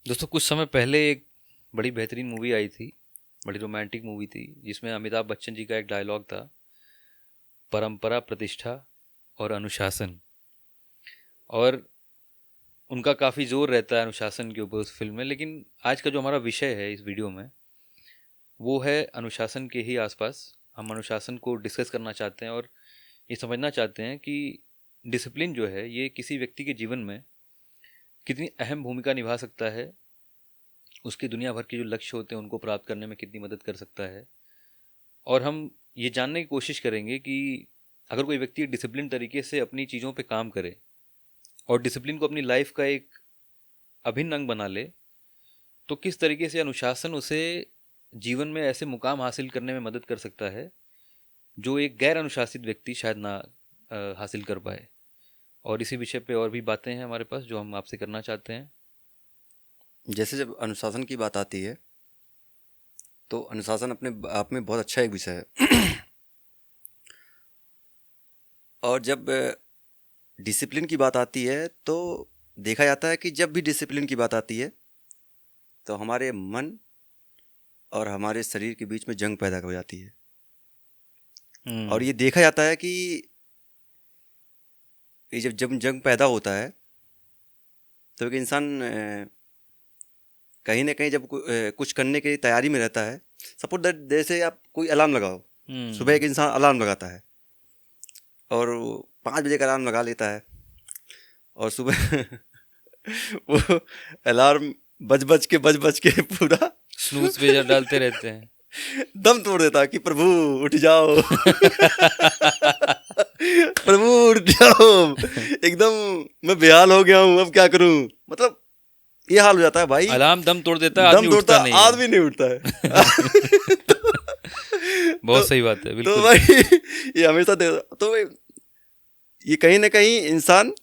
दोस्तों कुछ समय पहले एक बड़ी बेहतरीन मूवी आई थी, बड़ी रोमांटिक मूवी थी, जिसमें अमिताभ बच्चन जी का एक डायलॉग था, परंपरा, प्रतिष्ठा और अनुशासन। और उनका काफ़ी जोर रहता है अनुशासन के ऊपर उस फिल्म में। लेकिन आज का जो हमारा विषय है इस वीडियो में, वो है अनुशासन के ही आसपास। हम अनुशासन को डिस्कस करना चाहते हैं और ये समझना चाहते हैं कि डिसिप्लिन जो है ये किसी व्यक्ति के जीवन में कितनी अहम भूमिका निभा सकता है, उसकी दुनिया भर के जो लक्ष्य होते हैं उनको प्राप्त करने में कितनी मदद कर सकता है। और हम ये जानने की कोशिश करेंगे कि अगर कोई व्यक्ति डिसिप्लिन तरीके से अपनी चीज़ों पे काम करे और डिसिप्लिन को अपनी लाइफ का एक अभिन्न अंग बना ले, तो किस तरीके से अनुशासन उसे जीवन में ऐसे मुकाम हासिल करने में मदद कर सकता है जो एक गैर अनुशासित व्यक्ति शायद ना हासिल कर पाए। और इसी विषय पे और भी बातें हैं हमारे पास जो हम आपसे करना चाहते हैं। जैसे जब अनुशासन की बात आती है तो अनुशासन अपने आप में बहुत अच्छा एक विषय है। और जब डिसिप्लिन की बात आती है तो देखा जाता है कि जब भी डिसिप्लिन की बात आती है तो हमारे मन और हमारे शरीर के बीच में जंग पैदा हो जाती है। और हम्म। ये देखा जाता है कि ये जब जब जंग पैदा होता है तो एक इंसान कहीं ना कहीं जब कुछ करने की तैयारी में रहता है। सपोज दैट जैसे आप कोई अलार्म लगाओ। सुबह हम्म। एक इंसान अलार्म लगाता है और 5 बजे का अलार्म लगा लेता है और सुबह वो अलार्म बज बज के पूरा स्नूज पे जब डालते रहते हैं। दम तोड़ देता है कि प्रभु उठ जाओ। प्रभु उठ जाओ। एकदम मैं बेहाल हो गया हूँ, अब क्या करूँ। मतलब ये हाल हो जाता है भाई। अलार्म दम तोड़ देता है, आदमी दम तोड़ता उठता है, नहीं है। आदमी नहीं उठता है। बहुत तो सही बात है, तो बिल्कुल। भाई ये हमेशा तो ये कहीं ना कहीं इंसान।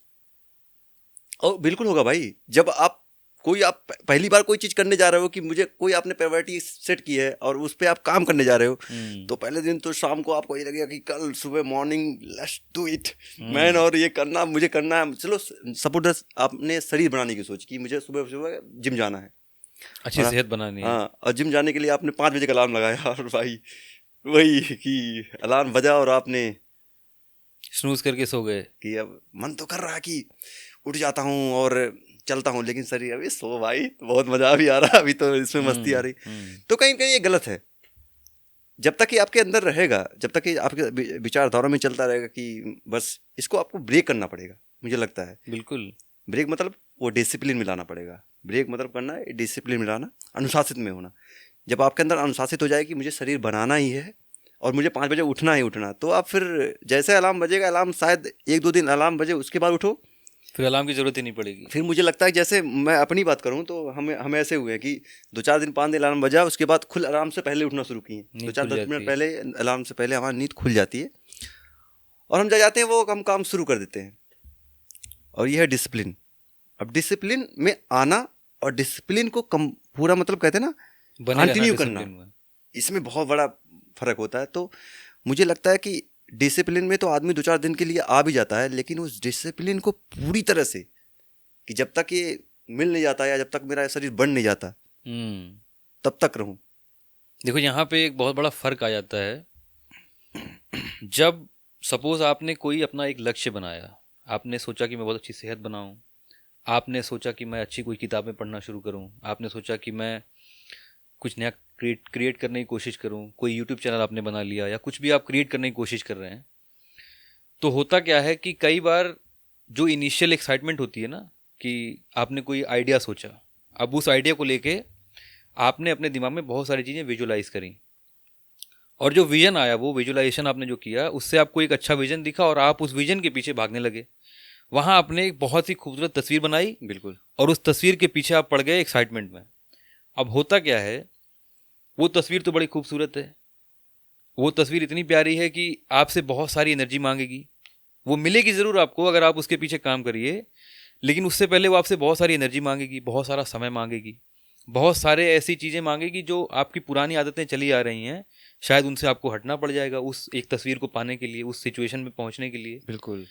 और बिल्कुल होगा भाई। जब आप पहली बार कोई चीज करने जा रहे हो कि मुझे कोई आपने प्रायोरिटी सेट की है और उस पर आप काम करने जा रहे हो। हम्म। तो पहले दिन तो शाम को आपको ये लगेगा कि कल सुबह morning let's do it man. Hmm. और ये करना मुझे करना है। चलो सपोज आपने शरीर बनाने की सोच की मुझे सुबह सुबह जिम जाना है। अच्छी और सेहत बनानी है। हाँ, और जिम जाने के लिए आपने 5 बजे का अलार्म लगाया और भाई वही कि अलार्म बजा और आपने स्नूज करके सो गए। कि अब मन तो कर रहा है कि उठ जाता हूँ और चलता हूँ, लेकिन शरीर अभी सो भाई बहुत मजा भी आ रहा है, अभी तो इसमें मस्ती आ रही। हम्म। तो कहीं कहीं ये गलत है। जब तक ये आपके अंदर रहेगा, जब तक ये आपके विचारधारा में चलता रहेगा कि बस इसको आपको ब्रेक करना पड़ेगा। मुझे लगता है बिल्कुल। ब्रेक मतलब वो डिसिप्लिन में लाना पड़ेगा। ब्रेक मतलब करना है डिसिप्लिन में लाना, अनुशासित में होना। जब आपके अंदर अनुशासित हो जाए कि मुझे शरीर बनाना ही है और मुझे 5 बजे उठना ही उठना, तो आप फिर जैसे अलार्म बजेगा, अलार्म शायद 1-2 दिन अलार्म बजे उसके बाद उठो। फिर अलार्म की जरूरत ही नहीं पड़ेगी। फिर मुझे लगता है जैसे मैं अपनी बात करूं तो हम ऐसे हुए हैं कि 2-4 दिन 5 दिन अलार्म बजा, उसके बाद खुद अलार्म से पहले उठना शुरू किए। दो नींद चार खुल दस मिनट जाती है। पहले अलार्म से पहले हमारी नींद खुल जाती है और हम जा जाते हैं, वो हम काम शुरू कर देते हैं। और यह है डिसिप्लिन। अब डिसिप्लिन में आना और डिसिप्लिन को कम पूरा मतलब कहते हैं ना बने रहना कंटिन्यू करना, डिसिप्लिन में। इसमें बहुत बड़ा फर्क होता है। तो मुझे लगता है कि डिसिप्लिन में तो आदमी 2-4 दिन के लिए आ भी जाता है, लेकिन उस डिसिप्लिन को पूरी तरह से कि जब तक ये मिल नहीं जाता या जब तक मेरा शरीर बन नहीं जाता हम्म। तब तक रहूं। देखो यहाँ पे एक बहुत बड़ा फर्क आ जाता है। जब सपोज आपने कोई अपना एक लक्ष्य बनाया, आपने सोचा कि मैं बहुत अच्छी सेहत बनाऊं, आपने सोचा कि मैं अच्छी कोई किताबें पढ़ना शुरू करूं, आपने सोचा कि मैं कुछ नया क्रिएट करने की कोशिश करूं, कोई यूट्यूब चैनल आपने बना लिया या कुछ भी आप क्रिएट करने की कोशिश कर रहे हैं। तो होता क्या है कि कई बार जो इनिशियल एक्साइटमेंट होती है ना, कि आपने कोई आइडिया सोचा, अब उस आइडिया को लेके आपने अपने दिमाग में बहुत सारी चीज़ें विजुलाइज करी, और जो विजन आया, वो विजुलाइजेशन आपने जो किया उससे आपको एक अच्छा विजन दिखा और आप उस विजन के पीछे भागने लगे। वहाँ आपने एक बहुत ही खूबसूरत तस्वीर बनाई बिल्कुल। और उस तस्वीर के पीछे आप पड़ गए एक्साइटमेंट में। अब होता क्या है, वो तस्वीर तो बड़ी खूबसूरत है, वो तस्वीर इतनी प्यारी है कि आपसे बहुत सारी एनर्जी मांगेगी। वो मिलेगी ज़रूर आपको अगर आप उसके पीछे काम करिए, लेकिन उससे पहले वो आपसे बहुत सारी एनर्जी मांगेगी, बहुत सारा समय मांगेगी, बहुत सारे ऐसी चीज़ें मांगेगी जो आपकी पुरानी आदतें चली आ रही हैं, शायद उनसे आपको हटना पड़ जाएगा उस एक तस्वीर को पाने के लिए, उस सिचुएशन में पहुंचने के लिए। बिल्कुल।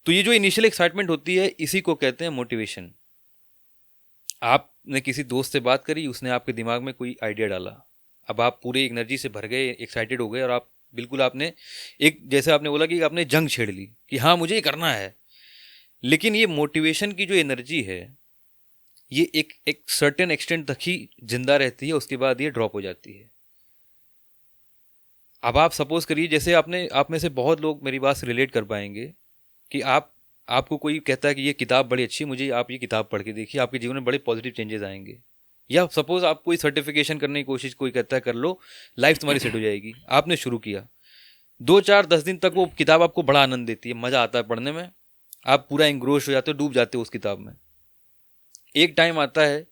तो ये जो इनिशियल एक्साइटमेंट होती है, इसी को कहते हैं मोटिवेशन। आपने किसी दोस्त से बात करी, उसने आपके दिमाग में कोई आइडिया डाला, अब आप पूरे एनर्जी से भर गए, एक्साइटेड हो गए, और आप बिल्कुल आपने एक, जैसे आपने बोला कि आपने जंग छेड़ ली कि हाँ मुझे ये करना है। लेकिन ये मोटिवेशन की जो एनर्जी है, ये एक एक सर्टेन एक्सटेंट तक ही जिंदा रहती है, उसके बाद ये ड्रॉप हो जाती है। अब आप सपोज करिए, जैसे आप में से बहुत लोग मेरी बात से रिलेट कर पाएंगे कि आपको कोई कहता है कि ये किताब बड़ी अच्छी है, मुझे आप ये किताब पढ़ के देखिए, आपके जीवन में बड़े पॉजिटिव चेंजेस आएंगे। या सपोज आप कोई सर्टिफिकेशन करने की कोशिश, कोई कहता है कर लो, लाइफ तुम्हारी सेट हो जाएगी, आपने शुरू किया, 2 4 10 दिन तक वो किताब आपको बड़ा आनंद देती है, मज़ा आता है पढ़ने में, आप पूरा इंग्रोश हो जाते हो, डूब जाते हो उस किताब में। एक टाइम आता है,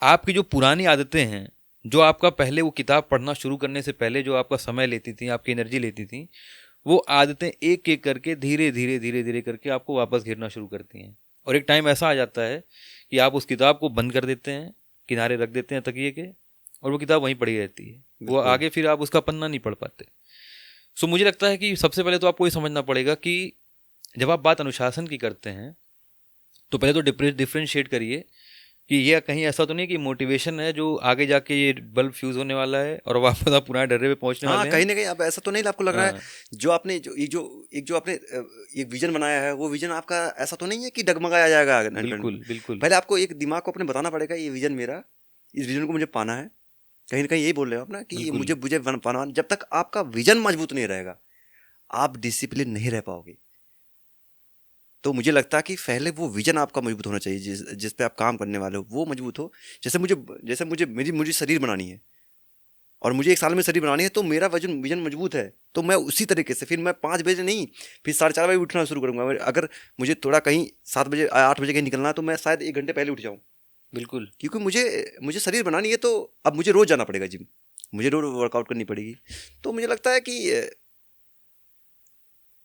आपकी जो पुरानी आदतें हैं, जो आपका पहले वो किताब पढ़ना शुरू करने से पहले जो आपका समय लेती थी, आपकी एनर्जी लेती थी, वो आदतें एक एक करके धीरे धीरे धीरे धीरे करके आपको वापस घेरना शुरू करती हैं। और एक टाइम ऐसा आ जाता है कि आप उस किताब को बंद कर देते हैं, किनारे रख देते हैं तकिए के, और वो किताब वहीं पड़ी रहती है, वो बिल्कुल। आगे फिर आप उसका पन्ना नहीं पढ़ पाते। सो मुझे लगता है कि सबसे पहले तो आपको ये समझना पड़ेगा कि जब आप बात अनुशासन की करते हैं, तो पहले तो डिफ्रेंशिएट करिए कि ये कहीं ऐसा तो नहीं कि मोटिवेशन है जो आगे जाके ये बल्ब फ्यूज होने वाला है और वापस आप पुराने डर्रे पे पहुंचने हाँ, वाले हैं। कहीं ना कहीं अब ऐसा तो नहीं आपको लग रहा है, हाँ, जो आपने जो आपने एक विजन बनाया है, वो विजन आपका ऐसा तो नहीं है कि डगमगाया जाएगा अंत में। बिल्कुल बिल्कुल। पहले आपको एक दिमाग को अपने बताना पड़ेगा, ये विजन मेरा, इस विजन को मुझे पाना है। कहीं ना कहीं यही बोल रहे हो आप ना कि ये बिल्कुल मुझे पाना। जब तक आपका विजन मजबूत नहीं रहेगा, आप डिसिप्लिन नहीं रह पाओगे। तो मुझे लगता है कि पहले वो विजन आपका मजबूत होना चाहिए, जिस पे आप काम करने वाले हो वो मजबूत हो। जैसे मुझे मुझे शरीर बनानी है, और मुझे 1 साल में शरीर बनानी है, तो मेरा विजन मजबूत है, तो मैं उसी तरीके से फिर मैं 5 बजे नहीं, फिर 4:30 बजे उठना शुरू करूंगा। अगर मुझे थोड़ा कहीं 7 बजे 8 बजे कहीं निकलना है, तो मैं शायद 1 घंटे पहले उठ जाऊँ, बिल्कुल। क्योंकि मुझे मुझे शरीर बनानी है। तो अब मुझे रोज़ जाना पड़ेगा जिम, मुझे रोज़ वर्कआउट करनी पड़ेगी। तो मुझे लगता है कि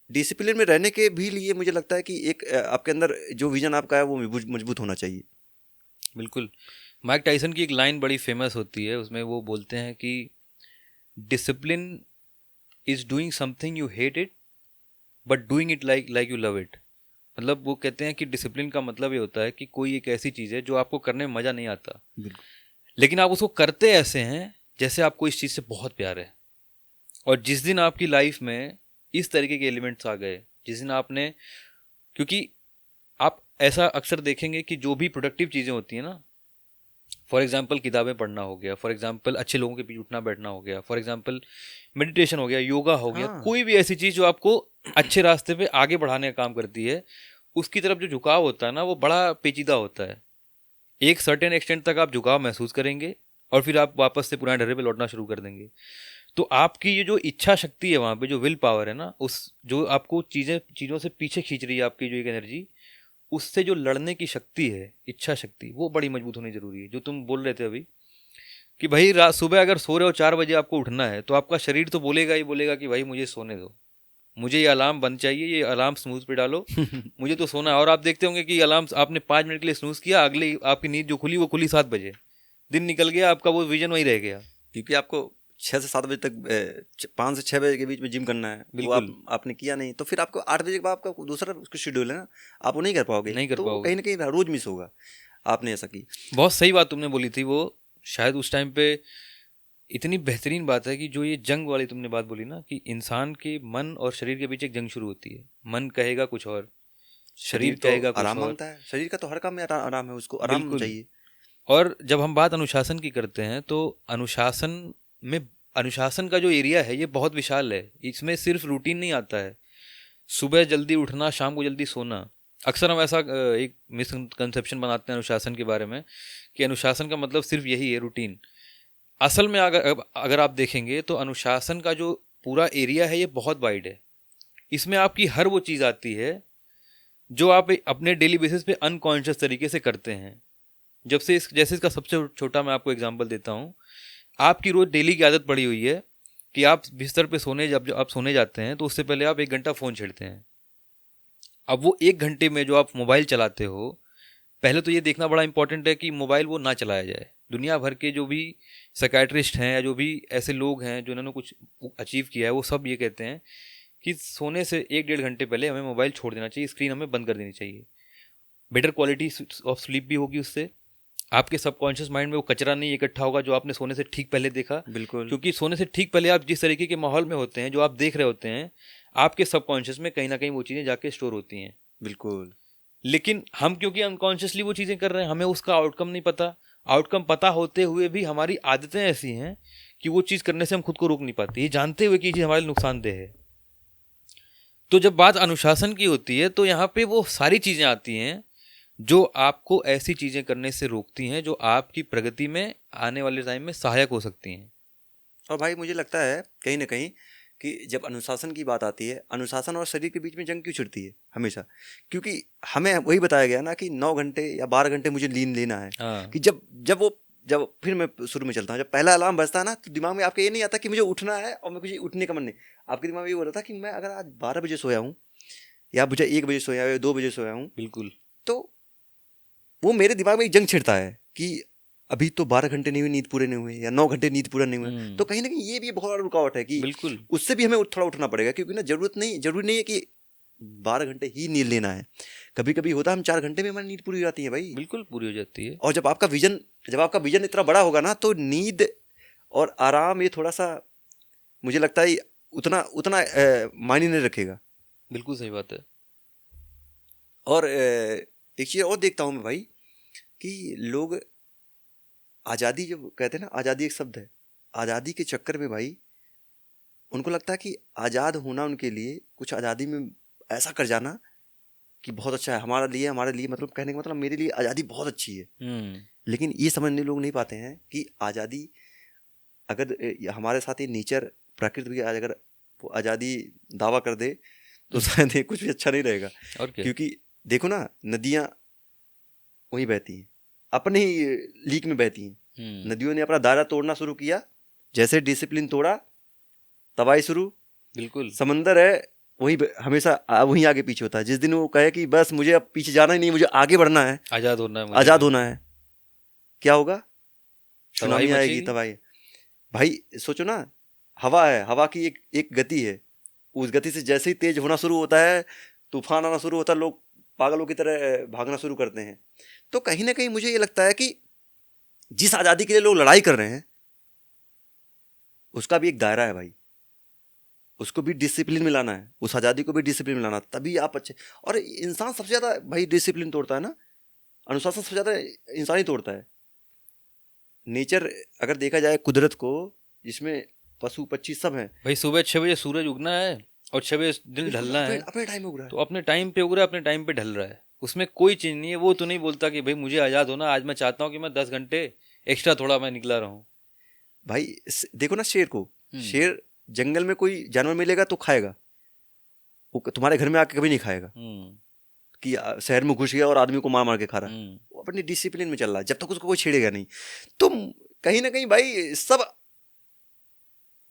डिसिप्लिन में रहने के भी लिए मुझे लगता है कि एक आपके अंदर जो विजन आपका है वो मजबूत होना चाहिए। बिल्कुल। माइक टाइसन की एक लाइन बड़ी फेमस होती है, उसमें वो बोलते हैं कि discipline is doing something you hate it but doing it like like you love it. मतलब वो कहते हैं कि डिसिप्लिन का मतलब ये होता है कि कोई एक ऐसी चीज़ है जो आपको करने में मज़ा नहीं आता, बिल्कुल। लेकिन आप उसको करते ऐसे हैं जैसे आपको इस चीज़ से बहुत प्यार है। और जिस दिन आपकी लाइफ में इस तरीके के एलिमेंट्स आ गए, जिस दिन आपने, क्योंकि आप ऐसा अक्सर देखेंगे कि जो भी प्रोडक्टिव चीज़ें होती हैं ना, फॉर एग्जाम्पल किताबें पढ़ना हो गया, फॉर एग्जाम्पल अच्छे लोगों के बीच उठना बैठना हो गया, फॉर एग्जाम्पल मेडिटेशन हो गया, योगा हो गया, हाँ। कोई भी ऐसी चीज़ जो आपको अच्छे रास्ते पे आगे बढ़ाने का काम करती है, उसकी तरफ जो झुकाव होता है ना, वो बड़ा पेचीदा होता है। एक सर्टेन एक्सटेंट तक आप झुकाव महसूस करेंगे, और फिर आप वापस से पुराने ढर्रे पे लौटना शुरू कर देंगे। तो आपकी ये जो इच्छा शक्ति है, वहाँ पे जो विल पावर है ना, उस जो आपको चीज़ों से पीछे खींच रही है, आपकी जो एक एनर्जी, उससे जो लड़ने की शक्ति है, इच्छा शक्ति, वो बड़ी मजबूत होनी जरूरी है। जो तुम बोल रहे थे अभी कि भाई रात सुबह अगर सो रहे हो 4 बजे आपको उठना है, तो आपका शरीर तो बोलेगा ही बोलेगा कि भाई मुझे सोने दो, मुझे ये अलार्म बंद चाहिए, ये अलार्म स्नूज पे डालो, मुझे तो सोना है। और आप देखते होंगे कि अलार्म आपने 5 मिनट के लिए स्नूज किया, अगले ही आपकी नींद जो खुली वो खुली 7 बजे, दिन निकल गया, आपका वो विजन वहीं रह गया। क्योंकि आपको 6 से 7 बजे तक 5 से 6 बजे के बीच में जिम करना है, वो बिल्कुल आपने किया नहीं, तो फिर आपको 8 बजे के बाद आपका दूसरा उसका शेड्यूल है ना, आप वो नहीं कर पाओगे, नहीं कर तो वो पाओगे। कहीं ना कहीं रोज मिस होगा। आपने ऐसा की। बहुत सही बात तुमने बोली थी, वो शायद उस टाइम पे इतनी बेहतरीन बात है कि जो ये जंग वाली तुमने बात बोली ना, कि इंसान के मन और शरीर के बीच एक जंग शुरू होती है। मन कहेगा कुछ और, शरीर शरीर तो कहेगा कुछ आराम और। मांगता है, शरीर का तो हर काम में आराम है, उसको आराम बिल्कुल। चाहिए। और जब हम बात अनुशासन की करते हैं, तो अनुशासन में, अनुशासन का जो एरिया है ये बहुत विशाल है। इसमें सिर्फ रूटीन नहीं आता है, सुबह जल्दी उठना, शाम को जल्दी सोना। अक्सर हम ऐसा एक मिसकंसेप्शन बनाते हैं अनुशासन के बारे में, कि अनुशासन का मतलब सिर्फ यही है, रूटीन। असल में अगर आप देखेंगे तो अनुशासन का जो पूरा एरिया है ये बहुत वाइड है। इसमें आपकी हर वो चीज़ आती है जो आप अपने डेली बेसिस पे अनकॉन्शियस तरीके से करते हैं। जैसे इसका सबसे छोटा मैं आपको एग्जांपल देता हूँ। आपकी रोज डेली की आदत पड़ी हुई है कि आप बिस्तर पे जब आप सोने जाते हैं, तो उससे पहले आप 1 घंटा फ़ोन छेड़ते हैं। अब वो 1 घंटे में जो आप मोबाइल चलाते हो, पहले तो ये देखना बड़ा इंपॉर्टेंट है कि मोबाइल वो ना चलाया जाए। दुनिया भर के जो भी साइकियाट्रिस्ट हैं, या जो भी ऐसे लोग हैं जिन्होंने कुछ अचीव किया है, वो सब ये कहते हैं कि सोने से 1 1.5 घंटे पहले हमें मोबाइल छोड़ देना चाहिए, स्क्रीन हमें बंद कर देनी चाहिए। बेटर क्वालिटी ऑफ स्लीप भी होगी उससे, आपके सबकॉन्शियस माइंड में वो कचरा नहीं इकट्ठा होगा जो आपने सोने से ठीक पहले देखा। बिल्कुल क्योंकि सोने से ठीक पहले आप जिस तरीके के माहौल में होते हैं, जो आप देख रहे होते हैं, आपके सबकॉन्शियस में कहीं ना कहीं वो चीज़ें जाके स्टोर होती हैं। बिल्कुल। लेकिन हम क्योंकि अनकॉन्शियसली वो चीज़ें कर रहे हैं, हमें उसका आउटकम नहीं पता। आउटकम पता होते हुए भी हमारी आदतें ऐसी हैं कि वो चीज़ करने से हम खुद को रोक नहीं पाते, ये जानते हुए कि ये चीज़ हमारे लिए नुकसानदेह है। तो जब बात अनुशासन की होती है तो यहाँ पे वो सारी चीज़ें आती हैं जो आपको ऐसी चीज़ें करने से रोकती हैं जो आपकी प्रगति में आने वाले टाइम में सहायक हो सकती हैं। और भाई मुझे लगता है कहीं ना कहीं कि जब अनुशासन की बात आती है, अनुशासन और शरीर के बीच में जंग क्यों छिड़ती है हमेशा? क्योंकि हमें वही बताया गया ना कि 9 घंटे या 12 घंटे मुझे नींद लेना है। हाँ, कि जब फिर मैं शुरू में चलता हूँ, जब पहला अलार्म बजता है ना, तो दिमाग में आपके ये नहीं आता कि मुझे उठना है और मैं कुछ उठने का मन नहीं। आपके दिमाग में ये हो रहा था कि मैं अगर आज 12 बजे सोया हूँ, या मुझे 1 बजे सोया हूँ या 2 बजे सोया हूँ, बिल्कुल। तो वो मेरे दिमाग में एक जंग छिड़ता है कि अभी तो 12 घंटे नहीं हुए, नींद पूरे नहीं हुए, या 9 घंटे नींद पूरा नहीं हुआ। तो कहीं ना कहीं ये भी बहुत बड़ा रुकावट है कि बिल्कुल उससे भी हमें थोड़ा उठना पड़ेगा। क्योंकि ना जरूरी नहीं है कि 12 घंटे ही नींद लेना है। कभी कभी होता है हम 4 घंटे में हमारी नींद पूरी हो जाती है भाई। बिल्कुल पूरी हो जाती है। और जब आपका विजन इतना बड़ा होगा ना, तो नींद और आराम ये थोड़ा सा, मुझे लगता है उतना उतना मायने नहीं रखेगा। बिल्कुल सही बात है। और एक चीज़ और देखता हूँ मैं भाई कि लोग आज़ादी, जब कहते हैं ना आज़ादी एक शब्द है, आज़ादी के चक्कर में भाई उनको लगता है कि आज़ाद होना उनके लिए, कुछ आज़ादी में ऐसा कर जाना कि बहुत अच्छा है हमारे लिए, मतलब कहने का मतलब मेरे लिए आज़ादी बहुत अच्छी है। लेकिन ये समझने लोग नहीं पाते हैं कि आज़ादी, अगर हमारे साथ ये नेचर, प्रकृति भी आज अगर वो आज़ादी दावा कर दे तो शायद ये कुछ भी अच्छा नहीं रहेगा। और क्या। क्योंकि देखो ना, नदियाँ वहीं बहती हैं, अपने ही लीक में बहती हैं। नदियों ने अपना दायरा तोड़ना शुरू किया, जैसे डिसिप्लिन तोड़ा तबाही शुरू। बिल्कुल समंदर है वहीं हमेशा वहीं आगे पीछे होता है। जिस दिन वो कहे कि बस मुझे अब पीछे जाना ही नहीं, मुझे आगे बढ़ना है, आज़ाद होना है मुझे, आज़ाद होना है, क्या होगा? तबाही सुनामी आएगी, मचेगी। तबाही। भाई सोचो ना, हवा है, हवा की एक गति है, उस गति से जैसे ही तेज होना शुरू होता है, तूफान आना शुरू होता है, लोग पागलों की तरह भागना शुरू करते हैं। तो कहीं ना कहीं मुझे ये लगता है कि जिस आज़ादी के लिए लोग लड़ाई कर रहे हैं, उसका भी एक दायरा है भाई, उसको भी डिसिप्लिन में लाना है, उस आज़ादी को भी डिसिप्लिन में लाना, तभी आप अच्छे। और इंसान सबसे ज़्यादा भाई डिसिप्लिन तोड़ता है ना, अनुशासन सबसे ज़्यादा इंसान ही तोड़ता है। नेचर अगर देखा जाए, कुदरत को, जिसमें पशु पक्षी सब हैं, भाई सुबह 6 बजे सूरज उगना है और 6 बजे दिन बिल्कुल ढलना अपने है, अपने टाइम में उग रहा तो है। अपने टाइम पे उग रहा है, अपने टाइम पे ढल रहा है। उसमें कोई चीज़ नहीं है। वो तो नहीं बोलता कि भाई मुझे आज़ाद होना, आज मैं चाहता हूँ कि मैं 10 घंटे एक्स्ट्रा थोड़ा मैं निकला रहूँ। भाई देखो ना शेर को, हम्म, शेर जंगल में कोई जानवर मिलेगा तो खाएगा, वो तुम्हारे घर में आके कभी नहीं खाएगा हम्म, कि शहर में घुस गया और आदमी को मार मार के खा रहा है। हम्म। वो अपनी डिसिप्लिन में चल रहा है, जब तक उसको कोई छेड़ेगा नहीं। तो कहीं ना कहीं भाई सब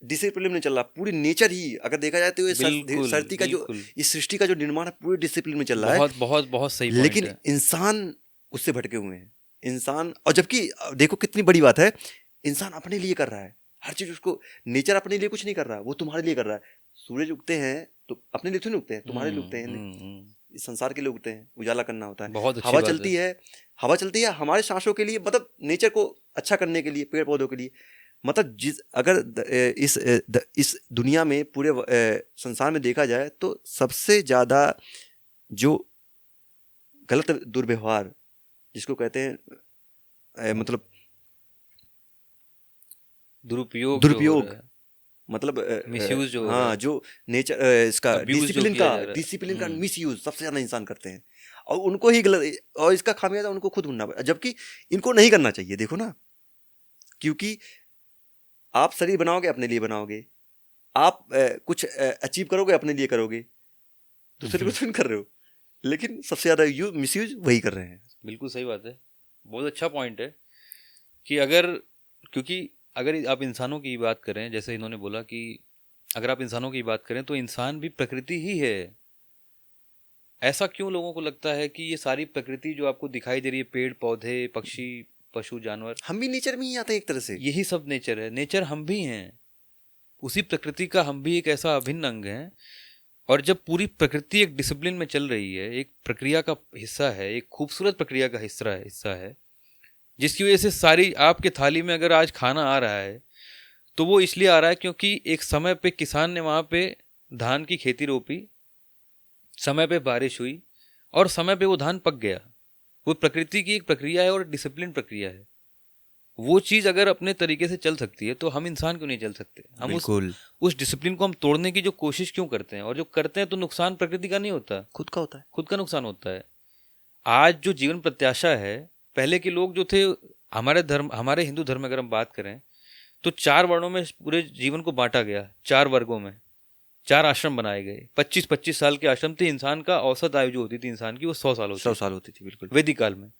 डिसिप्लिन में चल रहा है। पूरी नेचर ही अगर देखा जाए तो ये बिल्कुल धरती का जो, बिल्कुल। इस सृष्टि का जो निर्माण है, पूरी डिसिप्लिन में चल रहा है। बहुत बहुत बहुत सही पॉइंट लेकिन है। इंसान उससे भटके हुए हैं। इंसान, और जबकि देखो कितनी बड़ी बात है, इंसान अपने लिए कर रहा है हर चीज। उसको नेचर अपने लिए कुछ नहीं कर रहा, वो तुम्हारे लिए कर रहा है। सूरज उगते हैं तो अपने लिए थोड़ी उगते हैं, तुम्हारे लिए उगते हैं, इस संसार के लिए उगते हैं, उजाला करना होता है। बहुत अच्छी हवा बात चलती है, हवा चलती है हमारे सांसों के लिए, मतलब नेचर को अच्छा करने के लिए, पेड़ पौधों के लिए। मतलब अगर इस दुनिया में, पूरे संसार में देखा जाए, तो सबसे ज्यादा जो गलत दुर्व्यवहार जिसको कहते हैं, मतलब दुरुपयोग जो हो दुरुपयोग, रहा है, मतलब मिसयूज जो हो रहा हाँ, है, जो नेचर, इसका अब्यूज जो किया जा रहा है। डिसिप्लिन का मिसयूज सबसे ज्यादा इंसान करते हैं। और उनको ही गलत, और इसका खामियाजा उनको खुद ढूंढना पड़ेगा, जबकि इनको नहीं करना चाहिए। देखो ना, क्योंकि आप शरीर बनाओगे अपने लिए बनाओगे, आप कुछ अचीव करोगे अपने लिए करोगे, दूसरे को तो नहीं कर रहे हो। लेकिन सबसे ज्यादा मिसयूज वही कर रहे हैं। बिल्कुल सही बात है। बहुत अच्छा पॉइंट है कि क्योंकि अगर आप इंसानों की बात करें, जैसे इन्होंने बोला कि अगर आप इंसानों की बात करें तो इंसान भी प्रकृति ही है। ऐसा क्यों लोगों को लगता है कि ये सारी प्रकृति जो आपको दिखाई दे रही है, पेड़ पौधे पक्षी पशु जानवर, हम भी नेचर में ही आते हैं एक तरह से। यही सब नेचर है। नेचर हम भी हैं, उसी प्रकृति का हम भी एक ऐसा अभिन्न अंग है। और जब पूरी प्रकृति एक डिसिप्लिन में चल रही है, एक प्रक्रिया का हिस्सा है, एक खूबसूरत प्रक्रिया का हिस्सा है, जिसकी वजह से सारी आपके थाली में अगर आज खाना आ रहा है तो वो इसलिए आ रहा है क्योंकि एक समय पे किसान ने वहाँ पे धान की खेती रोपी, समय पे बारिश हुई और समय पे वो धान पक गया। वो प्रकृति की एक प्रक्रिया है और डिसिप्लिन प्रक्रिया है। वो चीज़ अगर अपने तरीके से चल सकती है तो हम इंसान क्यों नहीं चल सकते? हम बिल्कुल उस डिसिप्लिन को हम तोड़ने की जो कोशिश क्यों करते हैं? और जो करते हैं तो नुकसान प्रकृति का नहीं होता, खुद का होता है। खुद का नुकसान होता है। आज जो जीवन प्रत्याशा है, पहले के लोग जो थे, हमारे धर्म, हमारे हिंदू धर्म में अगर हम बात करें तो 4 वर्णों में पूरे जीवन को बांटा गया, 4 वर्गों में 4 आश्रम बनाए गए। 25-25 साल के आश्रम थे। इंसान का औसत आयु जो होती थी इंसान की वो 100 साल होती 100 साल होती थी, बिल्कुल। वैदिक काल में।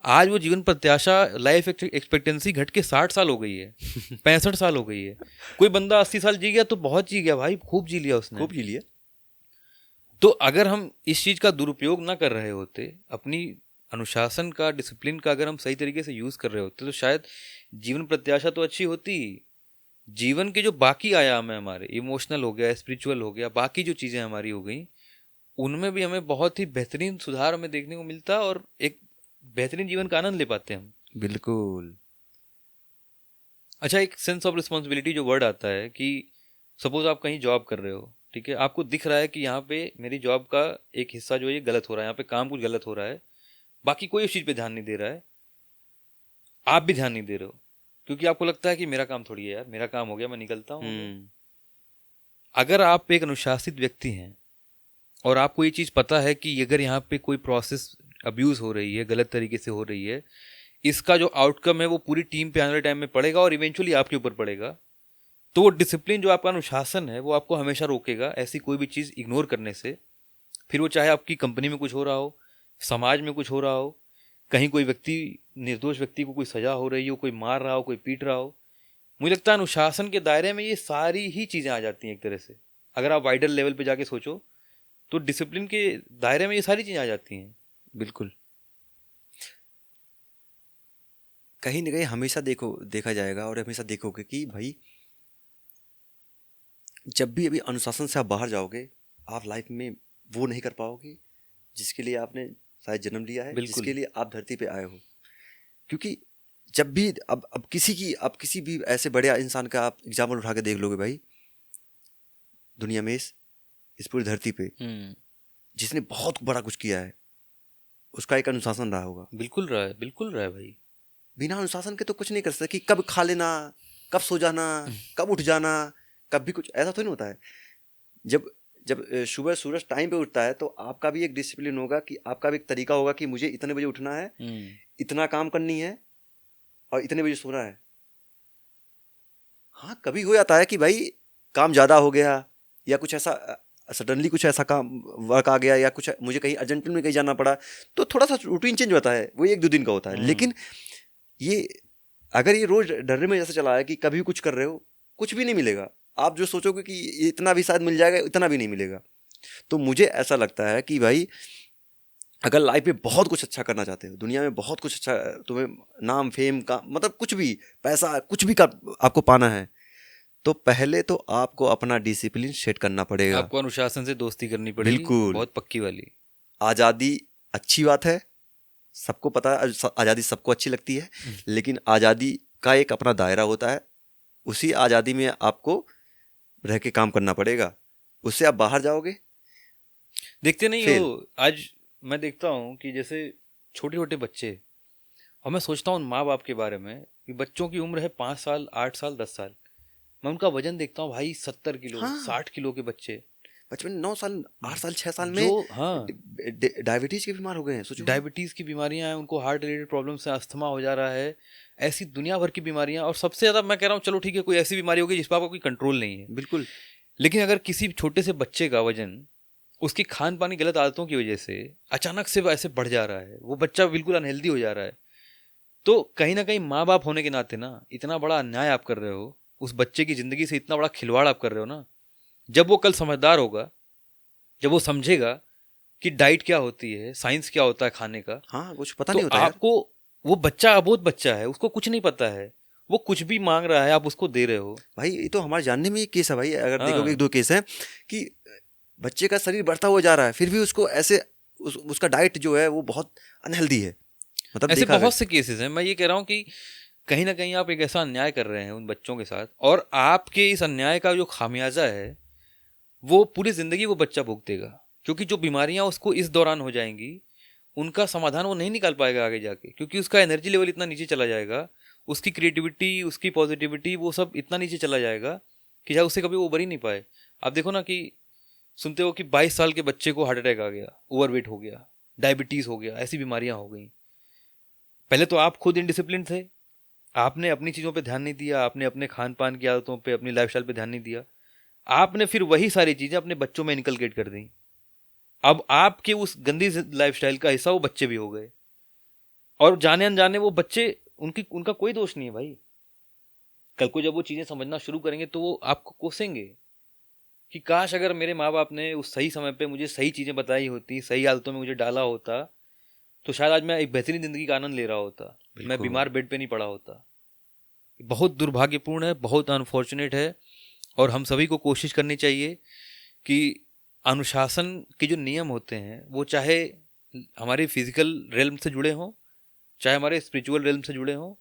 आज वो जीवन प्रत्याशा, लाइफ एक्सपेक्टेंसी घट के 60 साल हो गई है, 65 साल हो गई है। कोई बंदा 80 साल जी गया तो बहुत जी गया भाई, खूब जी लिया उसने, खूब जी लिया। तो अगर हम इस चीज़ का दुरुपयोग ना कर रहे होते, अपनी अनुशासन का, डिसिप्लिन का अगर हम सही तरीके से यूज़ कर रहे होते तो शायद जीवन प्रत्याशा तो अच्छी होती। जीवन के जो बाकी आयाम है हमारे, इमोशनल हो गया, स्पिरिचुअल हो गया, बाकी जो चीज़ें हमारी हो गई, उनमें भी हमें बहुत ही बेहतरीन सुधार हमें देखने को मिलता और एक बेहतरीन जीवन का आनंद ले पाते हैं हम। बिल्कुल। अच्छा, एक सेंस ऑफ रिस्पॉन्सिबिलिटी जो वर्ड आता है कि सपोज आप कहीं जॉब कर रहे हो, ठीक है, आपको दिख रहा है कि यहाँ पे मेरी जॉब का एक हिस्सा जो है ये गलत हो रहा है, यहाँ पे काम कुछ गलत हो रहा है, बाकी कोई उस चीज़ पे ध्यान नहीं दे रहा है, आप भी ध्यान नहीं दे रहे हो, क्योंकि आपको लगता है कि मेरा काम थोड़ी है यार, मेरा काम हो गया, मैं निकलता हूँ। अगर आप एक अनुशासित व्यक्ति हैं और आपको ये चीज़ पता है कि अगर यहाँ पे कोई प्रोसेस अब्यूज़ हो रही है, गलत तरीके से हो रही है, इसका जो आउटकम है वो पूरी टीम पे आने वाले टाइम में पड़ेगा और इवेंचुअली आपके ऊपर पड़ेगा, तो वो डिसिप्लिन जो आपका अनुशासन है वो आपको हमेशा रोकेगा ऐसी कोई भी चीज़ इग्नोर करने से। फिर वो चाहे आपकी कंपनी में कुछ हो रहा हो, समाज में कुछ हो रहा हो, कहीं कोई व्यक्ति, निर्दोष व्यक्ति को कोई सजा हो रही हो, कोई मार रहा हो, कोई पीट रहा हो, मुझे लगता है अनुशासन के दायरे में ये सारी ही चीज़ें आ जाती हैं एक तरह से। अगर आप वाइडर लेवल पे जाके सोचो तो डिसिप्लिन के दायरे में ये सारी चीज़ें आ जाती हैं। बिल्कुल। कहीं ना कहीं हमेशा देखा जाएगा और हमेशा देखोगे कि भाई जब भी अभी अनुशासन से आप बाहर जाओगे, आप लाइफ में वो नहीं कर पाओगे जिसके लिए आपने शायद जन्म लिया है, जिसके लिए आप धरती पे आए हो। क्योंकि जब भी अब किसी भी ऐसे बड़े इंसान का आप एग्जाम्पल उठा के देख लोगे भाई, दुनिया में इस पूरी धरती पे जिसने बहुत बड़ा कुछ किया है, उसका एक अनुशासन रहा होगा। बिल्कुल रहा है, बिल्कुल रहा है भाई। बिना अनुशासन के तो कुछ नहीं कर सकते कि कब खा लेना, कब सो जाना, कब उठ जाना, कब भी कुछ ऐसा तो नहीं होता है। जब जब सुबह सूरज टाइम पे उठता है तो आपका भी एक डिसिप्लिन होगा कि आपका भी एक तरीका होगा कि मुझे इतने बजे उठना है, इतना काम करनी है और इतने बजे सोना है। हाँ, कभी हो जाता है कि भाई काम ज़्यादा हो गया या कुछ ऐसा सडनली कुछ ऐसा काम वर्क आ गया या कुछ मुझे कहीं अर्जेंट में कहीं जाना पड़ा, तो थोड़ा सा रूटीन चेंज होता है, वो 1-2 दिन का होता है। लेकिन ये अगर ये रोज डरने में जैसे चला है कि कभी कुछ कर रहे हो कुछ भी नहीं मिलेगा, आप जो सोचोगे कि इतना भी शायद मिल जाएगा, इतना भी नहीं मिलेगा। तो मुझे ऐसा लगता है कि भाई अगर लाइफ में बहुत कुछ अच्छा करना चाहते हो, दुनिया में बहुत कुछ अच्छा, तुम्हें नाम फेम का मतलब कुछ भी, पैसा कुछ भी का आपको पाना है, तो पहले तो आपको अपना डिसिप्लिन सेट करना पड़ेगा। आपको अनुशासन से दोस्ती करनी पड़ेगी, बिल्कुल, बहुत पक्की वाली। आज़ादी अच्छी बात है, सबको पता है आज़ादी सबको अच्छी लगती है, लेकिन आज़ादी का एक अपना दायरा होता है। उसी आज़ादी में आपको रह के काम करना पड़ेगा, उससे आप बाहर जाओगे। देखते नहीं हो, आज मैं देखता हूँ कि जैसे छोटे छोटे बच्चे, और मैं सोचता हूँ माँ बाप के बारे में कि बच्चों की उम्र है 5 साल, 8 साल, 10 साल, मैं उनका वजन देखता हूँ भाई 70 किलो, 60 किलो के बच्चे, बचपन 9 साल, 8 साल, 6 साल में डायबिटीज के बीमार हो गए हैं। सोचो, डायबिटीज की बीमारियां हैं, उनको हार्ट रिलेटेड प्रॉब्लम से अस्थमा हो जा रहा है, ऐसी दुनिया भर की बीमारियां। और सबसे ज्यादा मैं कह रहा हूँ, चलो ठीक है कोई ऐसी बीमारी होगी जिस पर आपका कोई कंट्रोल नहीं है, बिल्कुल, लेकिन अगर किसी छोटे से बच्चे का वजन उसकी खान पान की गलत आदतों की वजह से अचानक से ऐसे बढ़ जा रहा है, वो बच्चा बिल्कुल अनहेल्दी हो जा रहा है, तो कहीं ना कहीं माँ बाप होने के नाते ना इतना बड़ा अन्याय आप कर रहे हो, उस बच्चे की जिंदगी से इतना बड़ा खिलवाड़ आप कर रहे हो ना। जब वो कल समझदार होगा, जब वो समझेगा कि डाइट क्या होती है, साइंस क्या होता है खाने का, हाँ, कुछ पता तो नहीं होता आपको, वो बच्चा अबोध बच्चा है, उसको कुछ नहीं पता है, वो कुछ भी मांग रहा है, आप उसको दे रहे हो। भाई ये तो हमारे जानने में ही केस है भाई। अगर देखोगे 1-2 केस है कि बच्चे का शरीर बढ़ता हुआ जा रहा है, फिर भी उसको ऐसे उसका डाइट जो है वो बहुत अनहेल्दी है। मतलब ऐसे देखा बहुत से केसेस हैं। मैं ये कह रहा हूँ कि कहीं ना कहीं आप एक ऐसा अन्याय कर रहे हैं उन बच्चों के साथ, और आपके इस अन्याय का जो खामियाजा है वो पूरी जिंदगी वो बच्चा भुगतेगा, क्योंकि जो बीमारियां उसको इस दौरान हो जाएंगी उनका समाधान वो नहीं निकाल पाएगा आगे जाके, क्योंकि उसका एनर्जी लेवल इतना नीचे चला जाएगा, उसकी क्रिएटिविटी, उसकी पॉजिटिविटी, वो सब इतना नीचे चला जाएगा कि शायद उससे कभी वो उबर ही नहीं पाए। आप देखो ना कि सुनते हो कि 22 साल के बच्चे को हार्ट अटैक आ गया, ओवरवेट हो गया, डायबिटीज हो गया, ऐसी बीमारियां हो गई। पहले तो आप खुद इनडिसिप्लिन थे, आपने अपनी चीज़ों पे ध्यान नहीं दिया, आपने अपने खान पान की आदतों पे, अपनी लाइफस्टाइल पे ध्यान नहीं दिया, आपने फिर वही सारी चीज़ें अपने बच्चों में इनकलकेट कर दी। अब आपके उस गंदी लाइफस्टाइल का हिस्सा वो बच्चे भी हो गए, और जाने अनजाने वो बच्चे, उनकी उनका कोई दोष नहीं है भाई। कल को जब वो चीज़ें समझना शुरू करेंगे तो वो आपको कोसेंगे कि काश अगर मेरे माँ बाप ने उस सही समय पे मुझे सही चीज़ें बताई होती, सही आदतों में मुझे डाला होता, तो शायद आज मैं एक बेहतरीन ज़िंदगी का आनंद ले रहा होता, मैं बिल्कुल। बीमार बेड पे नहीं पड़ा होता। बहुत दुर्भाग्यपूर्ण है, बहुत अनफॉर्चुनेट है। और हम सभी को कोशिश करनी चाहिए कि अनुशासन के जो नियम होते हैं वो चाहे हमारे फिजिकल रेल्म से जुड़े हों, चाहे हमारे स्पिरिचुअल रेल्म से जुड़े हों,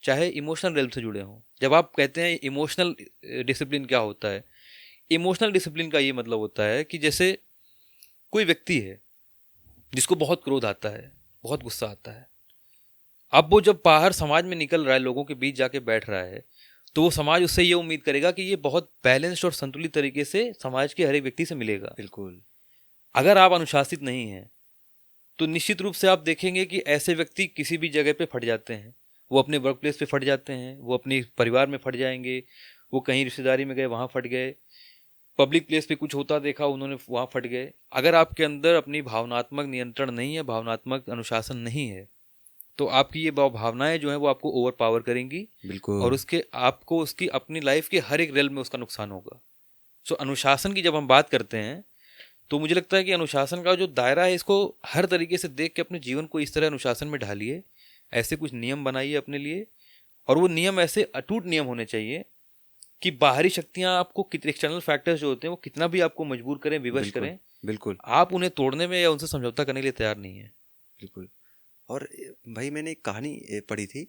चाहे इमोशनल रेल्म से जुड़े हों। जब आप कहते हैं इमोशनल डिसिप्लिन क्या होता है, इमोशनल डिसिप्लिन का ये मतलब होता है कि जैसे कोई व्यक्ति है जिसको बहुत क्रोध आता है, बहुत गुस्सा आता है, अब वो जब बाहर समाज में निकल रहा है, लोगों के बीच जाके बैठ रहा है, तो वो समाज उससे ये उम्मीद करेगा कि ये बहुत बैलेंस्ड और संतुलित तरीके से समाज के हर एक व्यक्ति से मिलेगा। बिल्कुल। अगर आप अनुशासित नहीं हैं तो निश्चित रूप से आप देखेंगे कि ऐसे व्यक्ति किसी भी जगह पे फट जाते हैं। वो अपने वर्क प्लेस पे फट जाते हैं, वो अपने परिवार में फट जाएंगे, वो कहीं रिश्तेदारी में गए वहाँ फट गए, पब्लिक प्लेस पे कुछ होता देखा उन्होंने वहाँ फट गए। अगर आपके अंदर अपनी भावनात्मक नियंत्रण नहीं है, भावनात्मक अनुशासन नहीं है, तो आपकी ये भावनाएं जो हैं वो आपको ओवर पावर करेंगी, और बिल्कुल। उसके आपको उसकी अपनी लाइफ के हर एक रेल में उसका नुकसान होगा। सो अनुशासन की जब हम बात करते हैं तो मुझे लगता है कि अनुशासन का जो दायरा है, इसको हर तरीके से देख के अपने जीवन को इस तरह अनुशासन में ढालिए, ऐसे कुछ नियम बनाइए अपने लिए। और वो नियम ऐसे अटूट नियम होने चाहिए कि बाहरी शक्तियां आपको कितने, एक्सटर्नल फैक्टर्स जो होते हैं वो कितना भी आपको मजबूर करें, विवश बिल्कुल। करें, बिल्कुल। आप उन्हें तोड़ने में या उनसे समझौता करने के लिए तैयार नहीं है। बिल्कुल। और भाई मैंने एक कहानी पढ़ी थी,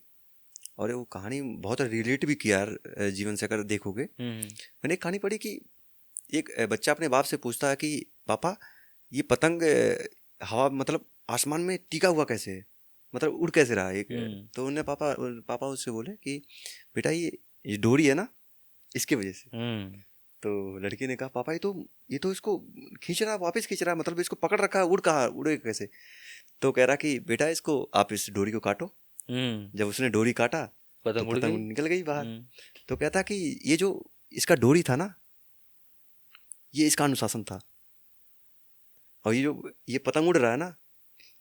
और वो कहानी बहुत रिलेट भी किया यार जीवन से, अगर देखोगे। मैंने एक कहानी पढ़ी कि एक बच्चा अपने बाप से पूछता है कि पापा, ये पतंग हवा मतलब आसमान में टिका हुआ कैसे है, मतलब उड़ कैसे रहा है एक। तो उन्हें पापा पापा उससे बोले कि बेटा ये डोरी है ना, इसकी वजह से। तो लड़की ने कहा पापा ये तो इसको खींच रहा है, वापस खींच रहा है, मतलब इसको पकड़ रखा है, उड़े कैसे। तो कह रहा कि बेटा इसको आप इस डोरी को काटो। जब उसने डोरी काटा तो पतंग उड़ पतंग गई। निकल गई बाहर। तो कहता कि ये जो इसका डोरी था ना, ये इसका अनुशासन था, और ये पतंग उड़ रहा है ना,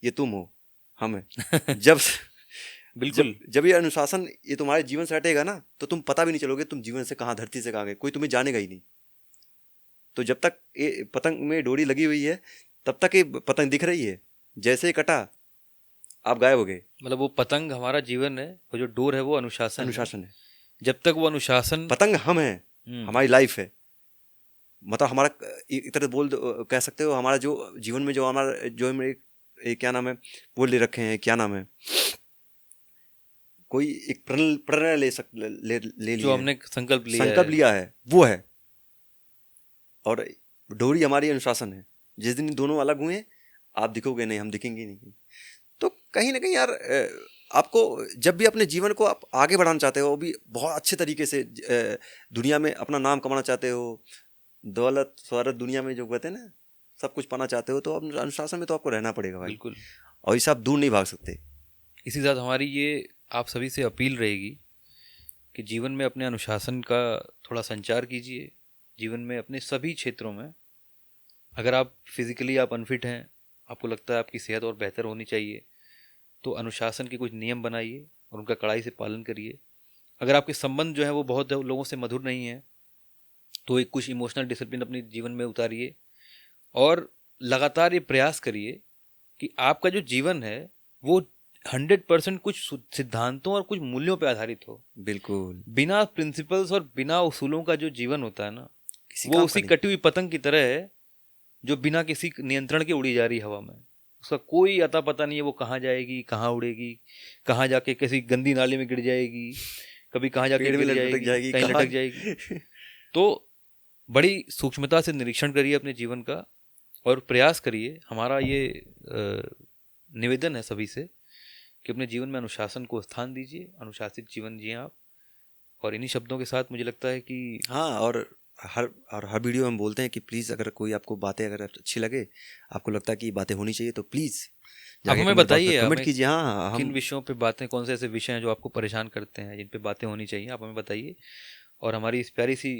ये तुम हो, हम है। जब बिल्कुल। जब ये अनुशासन ये तुम्हारे जीवन से हटेगा ना, तो तुम पता भी नहीं चलोगे तुम जीवन से कहाँ, धरती से कहाँ गए, कोई तुम्हें जानेगा ही नहीं। तो जब तक ये पतंग में डोरी लगी हुई है तब तक ये पतंग दिख रही है, जैसे ही कटा आप गायब हो गए। मतलब वो पतंग हमारा जीवन है, वो जो डोर है वो अनुशासन है। अनुशासन है। जब तक वो अनुशासन, पतंग हम है, हम्म, हमारी लाइफ है, मतलब हमारा एक तरह कह सकते हो हमारा जो जीवन में जो हमारा जो हम क्या नाम है वो ले रखे हैं, क्या नाम है, कोई एक प्रणय ले जो लिया है, हमने संकल्प लिया संकल्प है। लिया है, वो है। और डोरी हमारी अनुशासन है। जिस दिन दोनों अलग हुए आप दिखोगे नहीं, हम दिखेंगे नहीं। तो कहीं ना कहीं यार आपको जब भी अपने जीवन को आप आगे बढ़ाना चाहते हो, वो भी बहुत अच्छे तरीके से दुनिया में अपना नाम कमाना चाहते हो, दौलत शोहरत दुनिया में जो कहते हैं ना, सब कुछ पाना चाहते हो, तो अब अनुशासन में तो आपको रहना पड़ेगा भाई। बिल्कुल। और इससे आप दूर नहीं भाग सकते। इसी साथ हमारी ये आप सभी से अपील रहेगी कि जीवन में अपने अनुशासन का थोड़ा संचार कीजिए। जीवन में अपने सभी क्षेत्रों में, अगर आप फिजिकली आप अनफिट हैं, आपको लगता है आपकी सेहत और बेहतर होनी चाहिए, तो अनुशासन के कुछ नियम बनाइए और उनका कड़ाई से पालन करिए। अगर आपके संबंध जो है वो बहुत लोगों से मधुर नहीं है, तो एक कुछ इमोशनल डिसिप्लिन अपने जीवन में उतारिए, और लगातार ये प्रयास करिए कि आपका जो जीवन है वो 100% कुछ सिद्धांतों और कुछ मूल्यों पर आधारित हो। बिल्कुल। बिना प्रिंसिपल्स और बिना उसूलों का जो जीवन होता है ना, किसी वो काम का उसी नहीं। कटी हुई पतंग की तरह है जो बिना किसी नियंत्रण के उड़ी जा रही हवा में। उसका कोई अता पता नहीं है, वो कहाँ जाएगी, कहाँ उड़ेगी, कहाँ जाके किसी गंदी नाले में गिर जाएगी, कभी कहाँ जाके पेड़ में गिर लटक जाएगी, कहीं कहाँ लटक जाएगी। तो बड़ी सूक्ष्मता से निरीक्षण करिए अपने जीवन का और प्रयास करिए। हमारा ये निवेदन है सभी से कि अपने जीवन में अनुशासन को स्थान दीजिए, अनुशासित जीवन जिए आप। और इन्हीं शब्दों के साथ मुझे लगता है कि हाँ, और हर वीडियो में हम बोलते हैं कि प्लीज़ अगर कोई आपको बातें अगर अच्छी लगे, आपको लगता है कि ये बातें होनी चाहिए, तो प्लीज़ आप जाके हमें कमेंट बॉक्स में बताइए, कमेंट हमें कीजिए। हाँ, किन हम विषयों पे बातें, कौन से ऐसे विषय हैं जो आपको परेशान करते हैं, जिन पे बातें होनी चाहिए, आप हमें बताइए। और हमारी इस प्यारी सी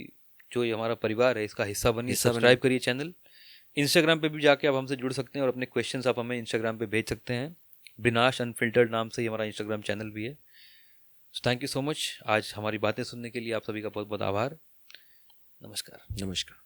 जो ये हमारा परिवार है, इसका हिस्सा बनिए, हिस्सा बने। सब्सक्राइब करिए चैनल। इंस्टाग्राम पे भी जाके आप हमसे जुड़ सकते हैं और अपने क्वेश्चंस आप हमें इंस्टाग्राम पे भेज सकते हैं। बिनाश अनफिल्टर्ड नाम से ही हमारा इंस्टाग्राम चैनल भी है। थैंक यू सो मच, आज हमारी बातें सुनने के लिए आप सभी का बहुत बहुत आभार। नमस्कार। नमस्कार।